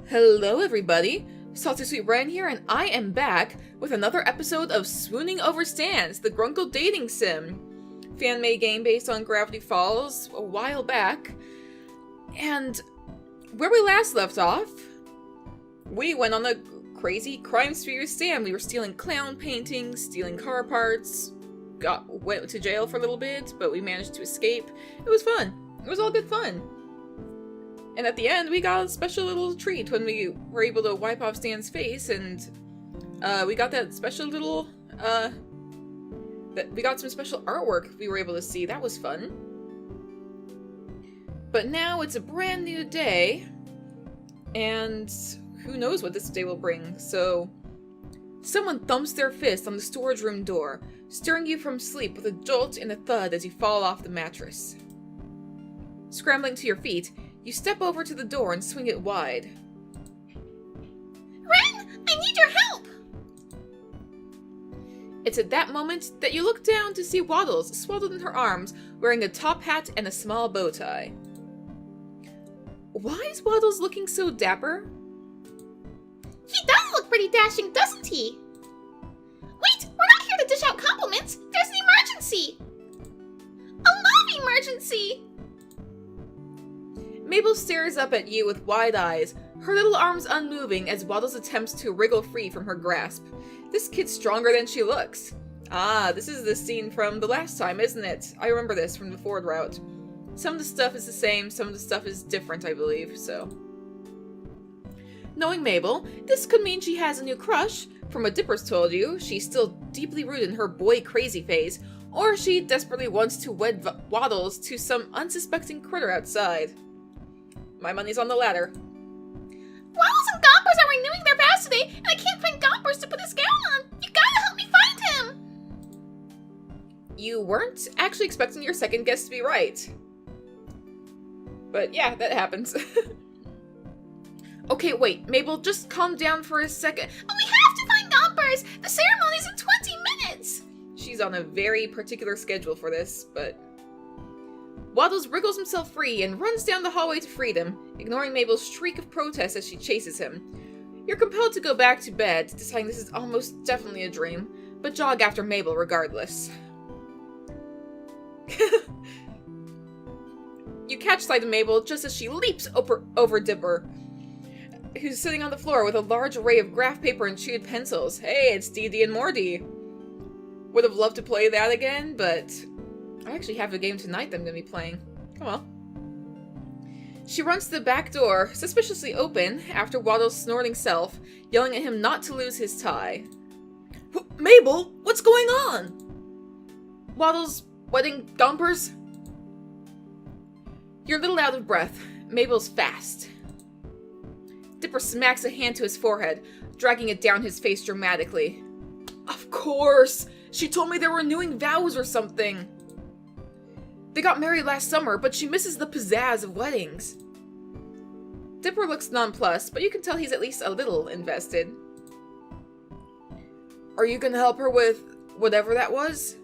Hello everybody, Salty Sweet Brian here, and I am back with another episode of Swooning Over Stans, the Grunkle dating sim. Fan-made game based on Gravity Falls a while back. And where we last left off, we went on a crazy crime spree with Stan. We were stealing clown paintings, stealing car parts, went to jail for a little bit, but we managed to escape. It was fun. It was all good fun. And at the end, we got a special little treat when we were able to wipe off Stan's face, and we got that special little, we got some special artwork we were able to see. That was fun. But now it's a brand new day, and who knows what this day will bring. So, someone thumps their fist on the storage room door, stirring you from sleep with a jolt and a thud as you fall off the mattress. Scrambling to your feet, you step over to the door and swing it wide. Ren, I need your help! It's at that moment that you look down to see Waddles swaddled in her arms, wearing a top hat and a small bow tie. Why is Waddles looking so dapper? He does look pretty dashing, doesn't he? Wait, we're not here to dish out compliments. There's an emergency! A love emergency! Mabel stares up at you with wide eyes, her little arms unmoving as Waddles attempts to wriggle free from her grasp. This kid's stronger than she looks. Ah, this is the scene from the last time, isn't it? I remember this from the forward route. Some of the stuff is the same, some of the stuff is different, I believe, so. Knowing Mabel, this could mean she has a new crush. From what Dipper's told you, she's still deeply rooted in her boy-crazy phase, or she desperately wants to wed Waddles to some unsuspecting critter outside. My money's on the latter. Waddles and Gompers are renewing their vows today, and I can't find Gompers to put his gown on. You gotta help me find him! You weren't actually expecting your second guess to be right. But yeah, that happens. Okay, wait, Mabel, just calm down for a second. But we have to find Gompers! The ceremony's in 20 minutes! She's on a very particular schedule for this, but... Waddles wriggles himself free and runs down the hallway to freedom, ignoring Mabel's shriek of protest as she chases him. You're compelled to go back to bed, deciding this is almost definitely a dream, but jog after Mabel regardless. You catch sight of Mabel just as she leaps over Dipper, who's sitting on the floor with a large array of graph paper and chewed pencils. Hey, it's Dee and Morty. Would have loved to play that again, but I actually have a game tonight that I'm going to be playing. Come on. She runs to the back door, suspiciously open, after Waddles' snorting self, yelling at him not to lose his tie. Mabel, what's going on? Waddles, wedding Gompers? You're a little out of breath. Mabel's fast. Dipper smacks a hand to his forehead, dragging it down his face dramatically. Of course! She told me they were renewing vows or something. They got married last summer, but she misses the pizzazz of weddings. Dipper looks nonplussed, but you can tell he's at least a little invested. Are you gonna help her with whatever that was?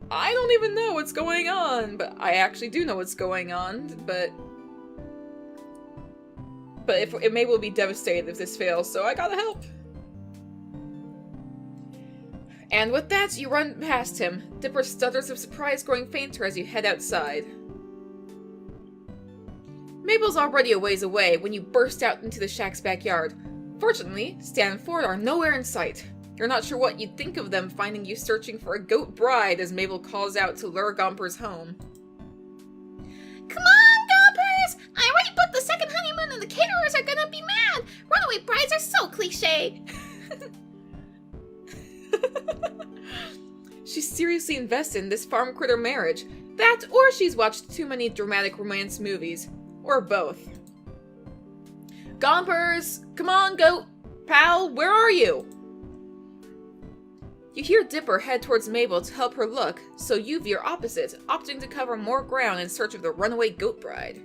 I don't even know what's going on, but I actually do know what's going on, but if Mabel will be devastated if this fails, so I gotta help. And with that, you run past him, Dipper's stutters of surprise growing fainter as you head outside. Mabel's already a ways away when you burst out into the shack's backyard. Fortunately, Stan and Ford are nowhere in sight. You're not sure what you'd think of them finding you searching for a goat bride as Mabel calls out to lure Gompers home. Come on, Gompers! I already booked the second honeymoon and the caterers are gonna be mad! Runaway brides are so cliche! She's seriously invested in this farm critter marriage. That, or she's watched too many dramatic romance movies. Or both. Gompers! Come on, goat! Pal, where are you? You hear Dipper head towards Mabel to help her look, so you veer opposite, opting to cover more ground in search of the runaway goat bride.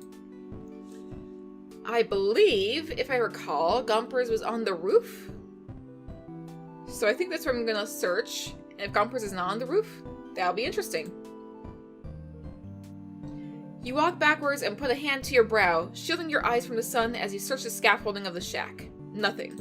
I believe, if I recall, Gompers was on the roof? So I think that's where I'm gonna search. And if Gompers is not on the roof, that'll be interesting. You walk backwards and put a hand to your brow, shielding your eyes from the sun as you search the scaffolding of the shack. Nothing.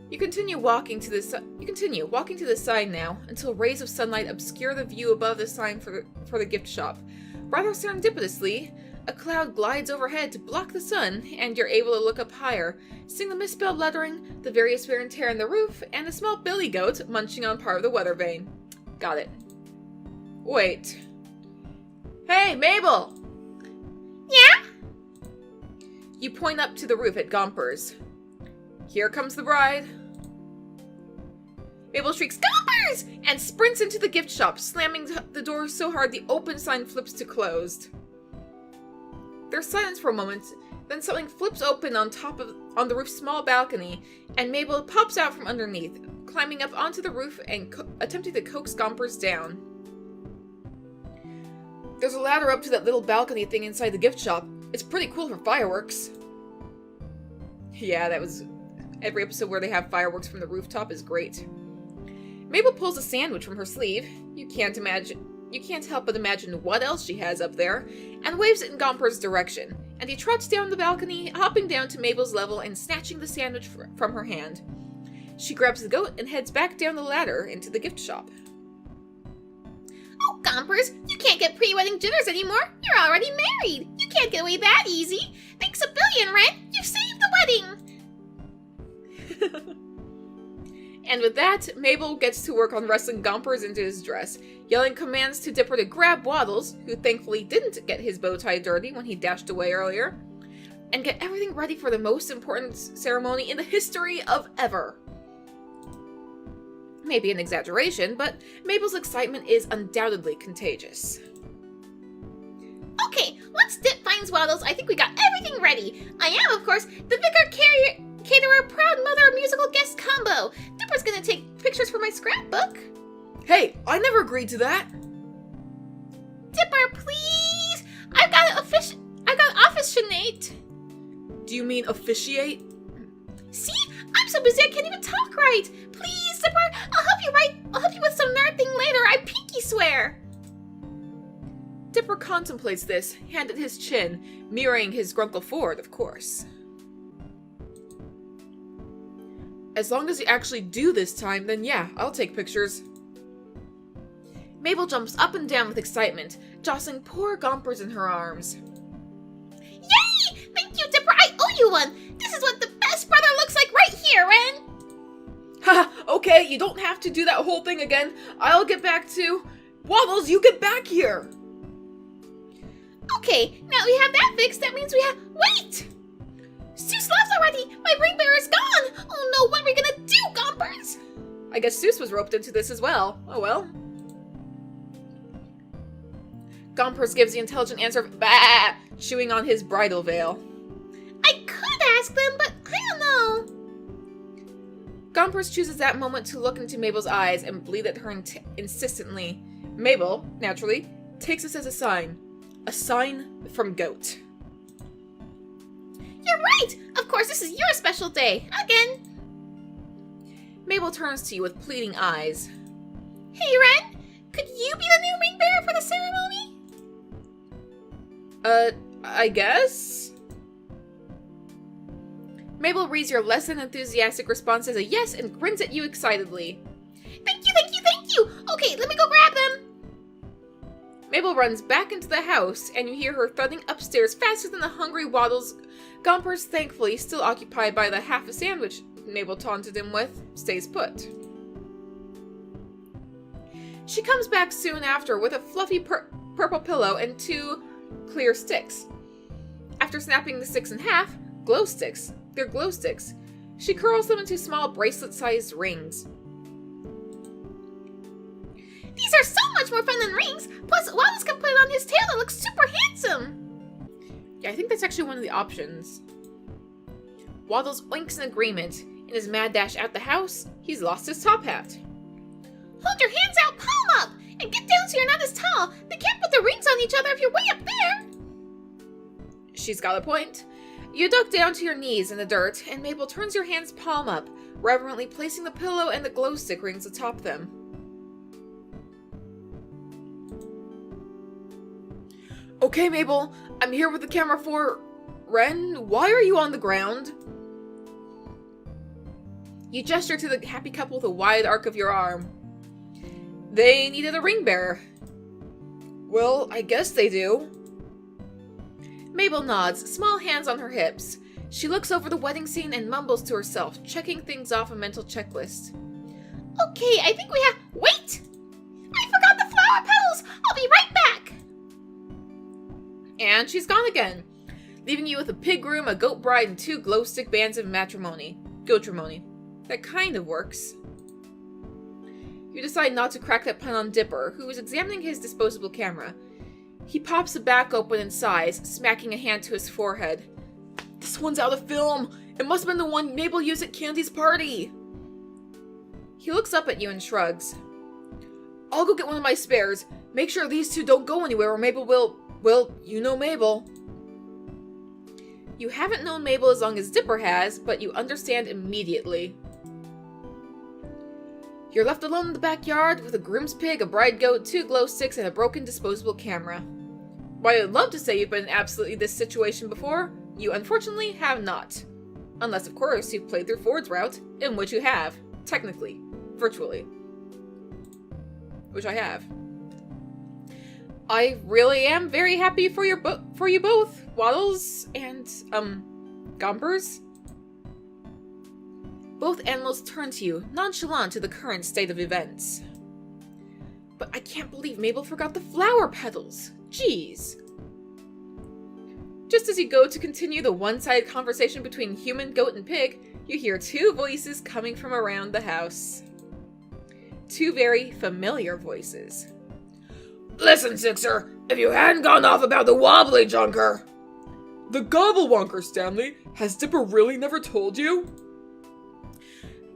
You continue walking to the side now until rays of sunlight obscure the view above the sign for the gift shop. Rather serendipitously, a cloud glides overhead to block the sun, and you're able to look up higher, seeing the misspelled lettering, the various wear and tear in the roof, and a small billy goat munching on part of the weather vane. Got it. Wait. Hey, Mabel! Yeah? You point up to the roof at Gompers. Here comes the bride. Mabel shrieks, "Gompers!" and sprints into the gift shop, slamming the door so hard the open sign flips to closed. There's silence for a moment, then something flips open on the roof's small balcony, and Mabel pops out from underneath, climbing up onto the roof and attempting to coax Gompers down. There's a ladder up to that little balcony thing inside the gift shop. It's pretty cool for fireworks. Yeah, that was... Every episode where they have fireworks from the rooftop is great. Mabel pulls a sandwich from her sleeve. You can't help but imagine what else she has up there, and waves it in Gomper's direction. And he trots down the balcony, hopping down to Mabel's level and snatching the sandwich from her hand. She grabs the goat and heads back down the ladder into the gift shop. Oh, Gompers, you can't get pre-wedding jitters anymore. You're already married. You can't get away that easy. Thanks a billion, Ren. You've saved the wedding. And with that, Mabel gets to work on wrestling Gompers into his dress, yelling commands to Dipper to grab Waddles, who thankfully didn't get his bow tie dirty when he dashed away earlier, and get everything ready for the most important ceremony in the history of ever. Maybe an exaggeration, but Mabel's excitement is undoubtedly contagious. Okay, once Dip finds Waddles, I think we got everything ready. I am, of course, the Vicar Caterer Proud Mother Musical Guest Combo. Dipper's gonna take pictures for my scrapbook. Hey, I never agreed to that. Dipper, please! I've got office shenate. Do you mean officiate? See? I'm so busy I can't even talk right. Please, Dipper, I'll help you with some nerd thing later, I pinky swear. Dipper contemplates this, hand at his chin, mirroring his Grunkle Ford, of course. As long as you actually do this time, then yeah, I'll take pictures. Mabel jumps up and down with excitement, jostling poor Gompers in her arms. Yay! Thank you, Dipper, I owe you one! This is what the best brother looks like right here, Ren! Haha, okay, you don't have to do that whole thing again. I'll get back to... Waddles, you get back here! Okay, now we have that fixed, that means we have... Wait! Seuss left already! My ring bearer is gone! Oh no, what are we gonna do, Gompers? I guess Seuss was roped into this as well. Oh well. Gompers gives the intelligent answer of bah, chewing on his bridal veil. I could ask them, but I don't know. Gompers chooses that moment to look into Mabel's eyes and bleed at her insistently. Mabel, naturally, takes this as a sign. A sign from Goat. You're right! Of course, this is your special day. Again. Mabel turns to you with pleading eyes. Hey, Ren! Could you be the new ring bearer for the ceremony? I guess? Mabel reads your less than enthusiastic response as a yes and grins at you excitedly. Thank you, thank you, thank you! Okay, let me go grab them! Mabel runs back into the house, and you hear her thudding upstairs faster than the hungry Waddles. Gompers, thankfully still occupied by the half a sandwich Mabel taunted him with, stays put. She comes back soon after with a fluffy purple pillow and 2 clear sticks. After snapping the sticks in half, glow sticks. They're glow sticks. She curls them into small bracelet-sized rings. These are so much more fun than rings! Plus, Waddles can put it on his tail that looks super handsome! Yeah, I think that's actually one of the options. Waddles oinks in agreement. In his mad dash out the house, he's lost his top hat. Hold your hands out, palm up! And get down so you're not as tall! They can't put the rings on each other if you're way up there! She's got a point. You duck down to your knees in the dirt, and Mabel turns your hands palm up, reverently placing the pillow and the glow stick rings atop them. Okay, Mabel, I'm here with the camera for... Ren, why are you on the ground? You gesture to the happy couple with a wide arc of your arm. They needed a ring bearer. Well, I guess they do. Mabel nods, small hands on her hips. She looks over the wedding scene and mumbles to herself, checking things off a mental checklist. Okay, I think we have... Wait! I forgot the flower petals! I'll be right back! And she's gone again, leaving you with a pig groom, a goat bride, and 2 glow stick bands of matrimony. Goatrimony. That kind of works. You decide not to crack that pun on Dipper, who is examining his disposable camera. He pops the back open and sighs, smacking a hand to his forehead. This one's out of film! It must have been the one Mabel used at Candy's party! He looks up at you and shrugs. I'll go get one of my spares. Make sure these 2 don't go anywhere or Mabel will... Well, you know Mabel. You haven't known Mabel as long as Dipper has, but you understand immediately. You're left alone in the backyard with a groom's pig, a bride goat, 2 glow sticks, and a broken disposable camera. While I'd love to say you've been in absolutely this situation before, you unfortunately have not. Unless, of course, you've played through Ford's route, in which you have. Technically. Virtually. Which I have. I really am very happy for you both, Waddles and, Gompers. Both animals turn to you, nonchalant to the current state of events. But I can't believe Mabel forgot the flower petals. Jeez. Just as you go to continue the one-sided conversation between human, goat, and pig, you hear 2 voices coming from around the house. 2 very familiar voices. Listen, Sixer, if you hadn't gone off about the wobbly junker... The gobblewonker, Stanley. Has Dipper really never told you?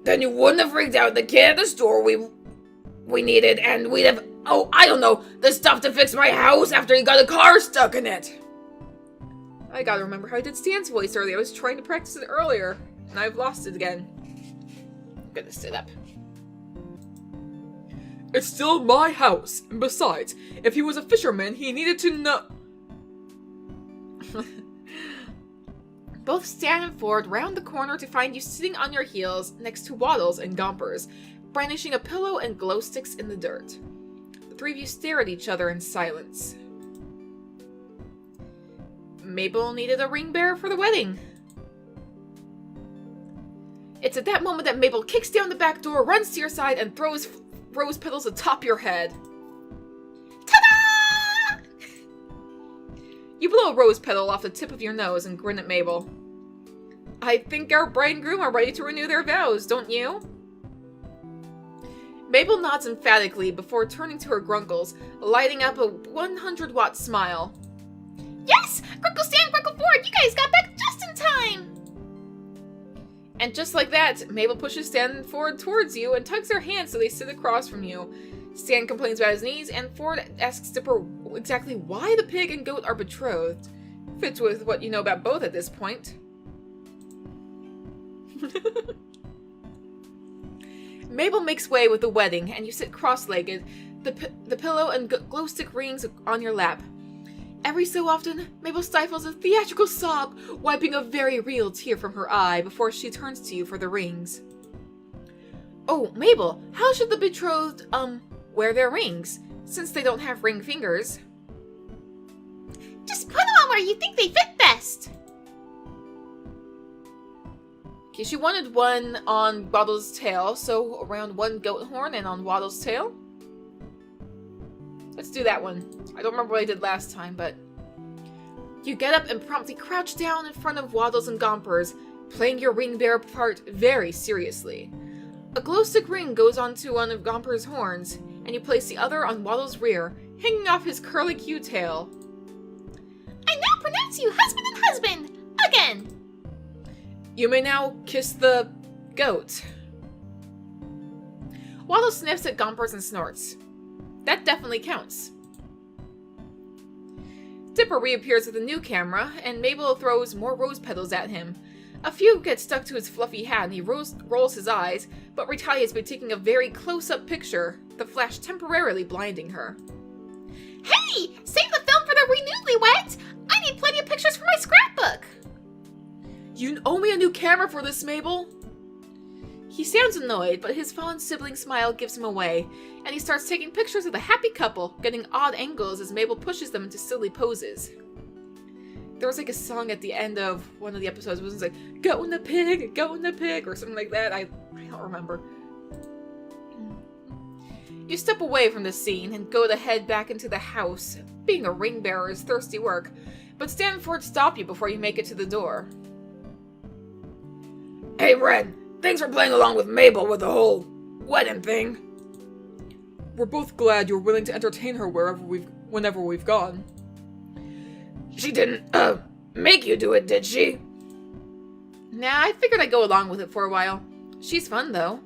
Then you wouldn't have freaked out the kid at the store we needed, and we'd have, oh, I don't know, the stuff to fix my house after he got a car stuck in it. I gotta remember how I did Stan's voice earlier. I was trying to practice it earlier, and I've lost it again. I'm gonna sit up. It's still my house, and besides, if he was a fisherman, he needed to know... Both Stan and Ford round the corner to find you sitting on your heels next to Waddles and Gompers, brandishing a pillow and glow sticks in the dirt. The 3 of you stare at each other in silence. Mabel needed a ring bearer for the wedding. It's at that moment that Mabel kicks down the back door, runs to your side, and throws rose petals atop your head. Ta-da! You blow a rose petal off the tip of your nose and grin at Mabel. I think our bride and groom are ready to renew their vows, don't you? Mabel nods emphatically before turning to her Grunkles, lighting up a 100-watt smile. Yes! Grunkle Stan, Grunkle Ford, you guys got back just in time! And just like that, Mabel pushes Stan Ford towards you and tugs their hands so they sit across from you. Stan complains about his knees, and Ford asks Dipper exactly why the pig and goat are betrothed. Fits with what you know about both at this point. Mabel makes way with the wedding, and you sit cross-legged, the pillow and glow stick rings on your lap. Every so often, Mabel stifles a theatrical sob, wiping a very real tear from her eye before she turns to you for the rings. Oh, Mabel, how should the betrothed, wear their rings, since they don't have ring fingers? Just put them on where you think they fit best! Okay, she wanted one on Waddle's tail, so around one goat horn and on Waddle's tail. Let's do that one. I don't remember what I did last time, but... You get up and promptly crouch down in front of Waddles and Gompers, playing your ring bearer part very seriously. A glow stick ring goes onto one of Gompers' horns, and you place the other on Waddle's rear, hanging off his curly Q tail. I now pronounce you husband and husband! Again! You may now kiss the goat. Waddle sniffs at Gompers and snorts. That definitely counts. Dipper reappears with a new camera, and Mabel throws more rose petals at him. A few get stuck to his fluffy hat, and he rolls his eyes, but retaliates by taking a very close-up picture, the flash temporarily blinding her. Hey! Save the film for the renewedly You owe me a new camera for this, Mabel! He sounds annoyed, but his fond sibling smile gives him away, and he starts taking pictures of the happy couple, getting odd angles as Mabel pushes them into silly poses. There was like a song at the end of one of the episodes, it was like, go in the pig, or something like that. I don't remember. You step away from the scene and go to head back into the house. Being a ring bearer is thirsty work, but Stanford stop you before you make it to the door. Hey, Ren, thanks for playing along with Mabel with the whole wedding thing. We're both glad you're willing to entertain her whenever we've gone. She didn't, make you do it, did she? Nah, I figured I'd go along with it for a while. She's fun, though.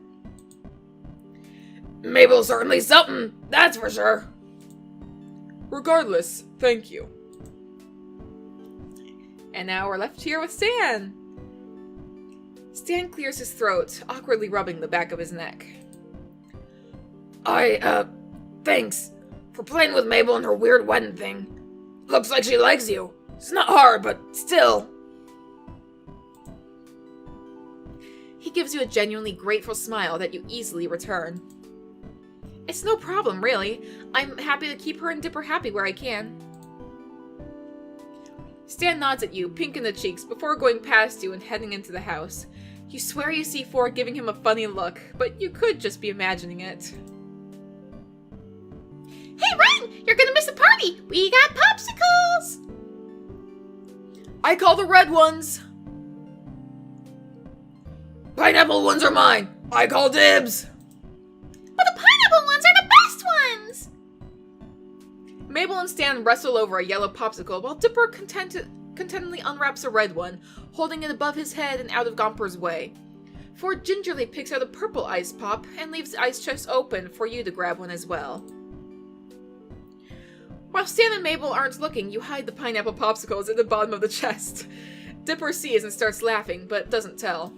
Mabel's certainly something, that's for sure. Regardless, thank you. And now we're left here with Stan. Stan clears his throat, awkwardly rubbing the back of his neck. Thanks for playing with Mabel and her weird wedding thing. Looks like she likes you. It's not hard, but still. He gives you a genuinely grateful smile that you easily return. It's no problem, really. I'm happy to keep her and Dipper happy where I can. Stan nods at you, pink in the cheeks, before going past you and heading into the house. You swear you see Ford giving him a funny look, but you could just be imagining it. Hey, Ren! You're gonna miss the party! We got popsicles! I call the red ones! Pineapple ones are mine! I call dibs! But the pineapple ones are the best ones! Mabel and Stan wrestle over a yellow popsicle while Dipper contentedly unwraps a red one, holding it above his head and out of Gomper's way. Ford gingerly picks out a purple ice pop and leaves the ice chest open for you to grab one as well. While Stan and Mabel aren't looking, you hide the pineapple popsicles at the bottom of the chest. Dipper sees and starts laughing, but doesn't tell.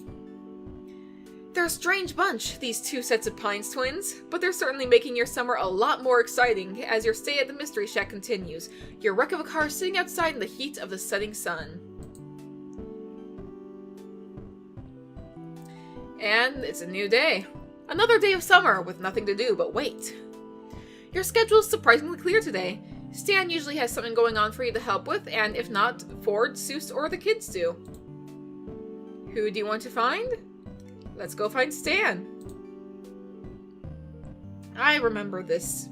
They're a strange bunch, these two sets of Pines twins, but they're certainly making your summer a lot more exciting as your stay at the Mystery Shack continues, your wreck of a car sitting outside in the heat of the setting sun. And it's a new day. Another day of summer with nothing to do but wait. Your schedule is surprisingly clear today. Stan usually has something going on for you to help with, and if not, Ford, Seuss, or the kids do. Who do you want to find? Let's go find Stan. I remember this.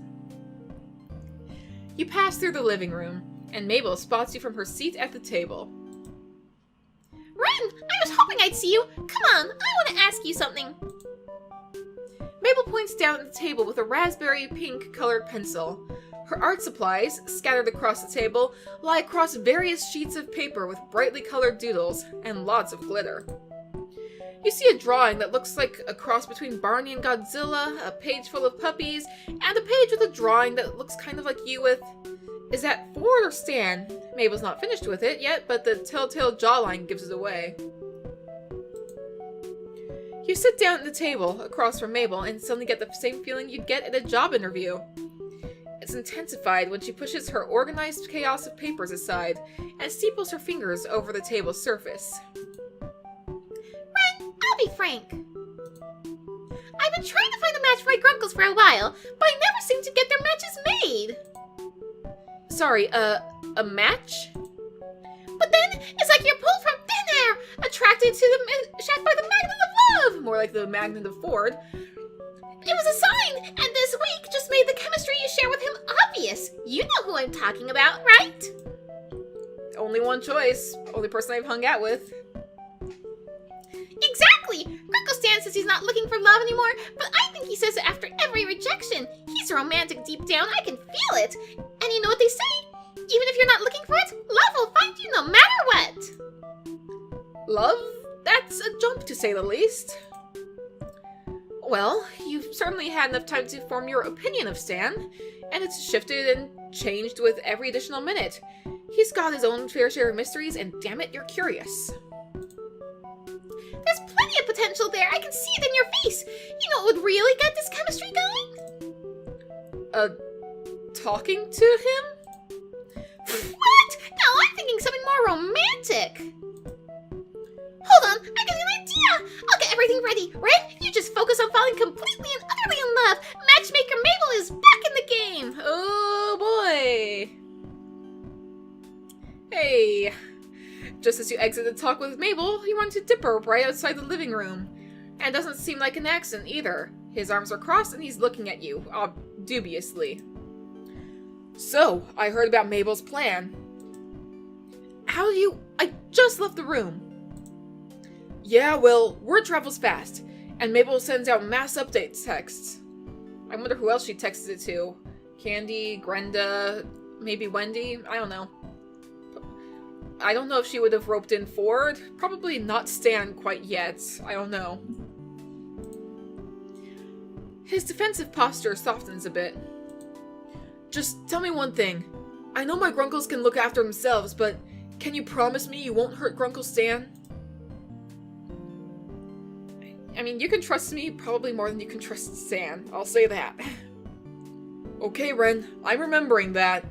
You pass through the living room, and Mabel spots you from her seat at the table. Ren, I was hoping I'd see you. Come on, I want to ask you something. Mabel points down at the table with a raspberry pink colored pencil. Her art supplies, scattered across the table, lie across various sheets of paper with brightly colored doodles and lots of glitter. You see a drawing that looks like a cross between Barney and Godzilla, a page full of puppies, and a page with a drawing that looks kind of like you with... Is that Ford or Stan? Mabel's not finished with it yet, but the telltale jawline gives it away. You sit down at the table across from Mabel and suddenly get the same feeling you'd get at a job interview. It's intensified when she pushes her organized chaos of papers aside and steeples her fingers over the table's surface. Ren, I'll be frank. I've been trying to find a match for my Grunkles for a while, but I never seem to get their matches made. Sorry, a match? But then, it's like you're pulled from thin air, attracted to the shack by the magnet of love. More like the magnet of Ford. It was a sign, and this week just made the chemistry you share with him obvious. You know who I'm talking about, right? Only one choice. Only person I've hung out with. Exactly! Grunkle Stan says he's not looking for love anymore, but I think he says it after every rejection. He's romantic deep down, I can feel it. And you know what they say? Even if you're not looking for it, love will find you no matter what. Love? That's a jump to say the least. Well, you've certainly had enough time to form your opinion of Stan, and it's shifted and changed with every additional minute. He's got his own fair share of mysteries, and damn it, you're curious. There's plenty of potential there, I can see it in your face. You know what would really get this chemistry going? Talking to him? What? No, I'm thinking something more romantic. Hey! Just as you exit the talk with Mabel, you run into Dipper right outside the living room. And it doesn't seem like an accident either. His arms are crossed and he's looking at you, dubiously. So, I heard about Mabel's plan. How do you... I just left the room. Yeah, well, word travels fast, and Mabel sends out mass updates texts. I wonder who else she texted it to. Candy, Grenda, maybe Wendy? I don't know. I don't know if she would have roped in Ford. Probably not Stan quite yet. I don't know. His defensive posture softens a bit. Just tell me one thing. I know my Grunkles can look after themselves, but can you promise me you won't hurt Grunkle Stan? I mean, you can trust me probably more than you can trust Stan. I'll say that. Okay, Ren. I'm remembering that.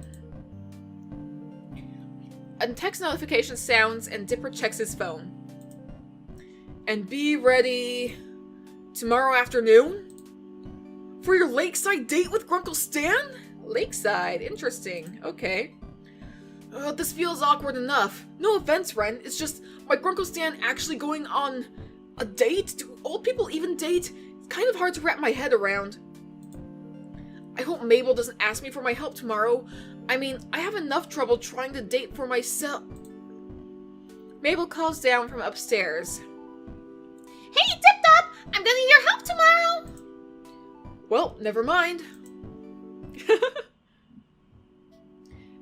A text notification sounds and Dipper checks his phone. And be ready tomorrow afternoon? For your lakeside date with Grunkle Stan? Lakeside? Interesting. Okay. This feels awkward enough. No offense, Ren. It's just my Grunkle Stan actually going on a date? Do old people even date? It's kind of hard to wrap my head around. I hope Mabel doesn't ask me for my help tomorrow. I mean, I have enough trouble trying to date for myself. Mabel calls down from upstairs. Hey, Tip Top! I'm gonna need your help tomorrow! Well, never mind.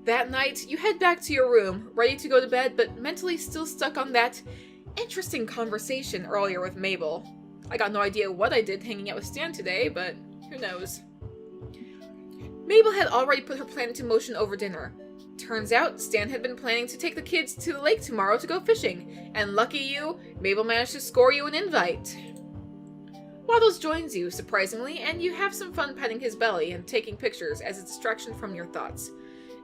That night, you head back to your room, ready to go to bed, but mentally still stuck on that interesting conversation earlier with Mabel. I got no idea what I did hanging out with Stan today, but who knows. Mabel had already put her plan into motion over dinner. Turns out, Stan had been planning to take the kids to the lake tomorrow to go fishing, and lucky you, Mabel managed to score you an invite. Waddles joins you, surprisingly, and you have some fun petting his belly and taking pictures as a distraction from your thoughts.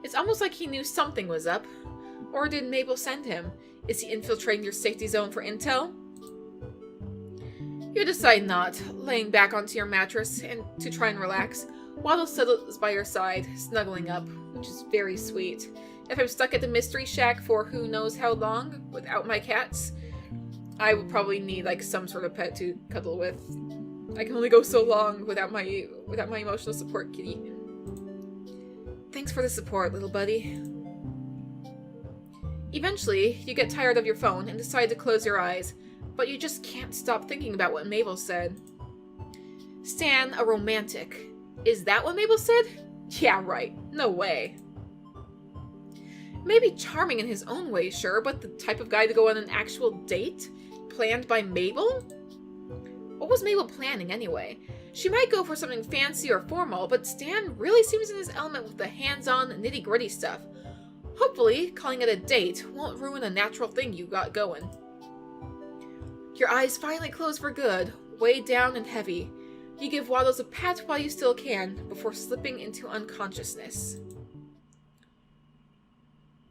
It's almost like he knew something was up. Or did Mabel send him? Is he infiltrating your safety zone for intel? You decide not, laying back onto your mattress and to try and relax. Waddle settles by your side, snuggling up, which is very sweet. If I'm stuck at the mystery shack for who knows how long without my cats, I would probably need like some sort of pet to cuddle with. I can only go so long without my emotional support kitty. Thanks for the support, little buddy. Eventually, you get tired of your phone and decide to close your eyes, but you just can't stop thinking about what Mabel said. Stan, a romantic. Is that what Mabel said? Yeah, right. No way. Maybe charming in his own way, sure, but the type of guy to go on an actual date? Planned by Mabel? What was Mabel planning, anyway? She might go for something fancy or formal, but Stan really seems in his element with the hands-on, nitty-gritty stuff. Hopefully, calling it a date won't ruin a natural thing you got going. Your eyes finally close for good, weighed down and heavy. You give Waddles a pat while you still can, before slipping into unconsciousness.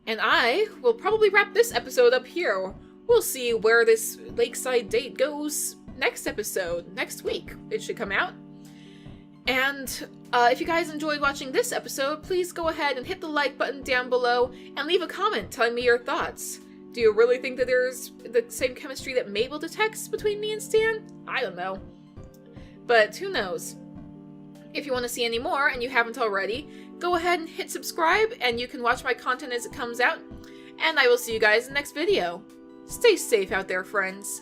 And I will probably wrap this episode up here. We'll see where this lakeside date goes next episode. Next week, it should come out. And if you guys enjoyed watching this episode, please go ahead and hit the like button down below and leave a comment telling me your thoughts. Do you really think that there's the same chemistry that Mabel detects between me and Stan? I don't know. But who knows? If you want to see any more and you haven't already, go ahead and hit subscribe and you can watch my content as it comes out. And I will see you guys in the next video. Stay safe out there, friends.